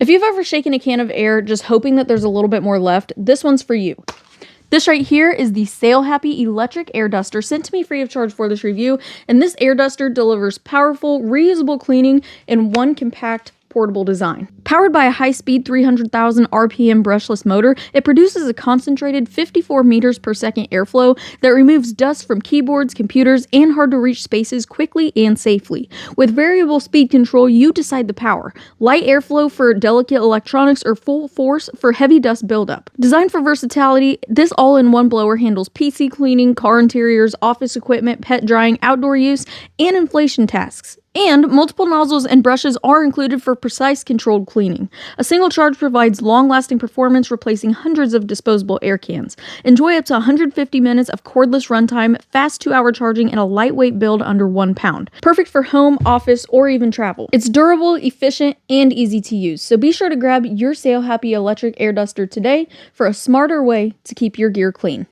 If you've ever shaken a can of air just hoping that there's a little bit more left, this one's for you. This right here is the Sail Happy electric air duster sent to me free of charge for this review, and this air duster delivers powerful, reusable cleaning in one compact, portable design. Powered by a high-speed 300,000 RPM brushless motor, it produces a concentrated 54 meters per second airflow that removes dust from keyboards, computers, and hard-to-reach spaces quickly and safely. With variable speed control, you decide the power. Light airflow for delicate electronics or full force for heavy dust buildup. Designed for versatility, this all-in-one blower handles PC cleaning, car interiors, office equipment, pet drying, outdoor use, and inflation tasks. And multiple nozzles and brushes are included for precise controlled cleaning. A single charge provides long-lasting performance, replacing hundreds of disposable air cans. Enjoy up to 150 minutes of cordless runtime, fast 2-hour charging, and a lightweight build under 1 pound. Perfect for home, office, or even travel. It's durable, efficient, and easy to use. So be sure to grab your Sail Happy electric air duster today for a smarter way to keep your gear clean.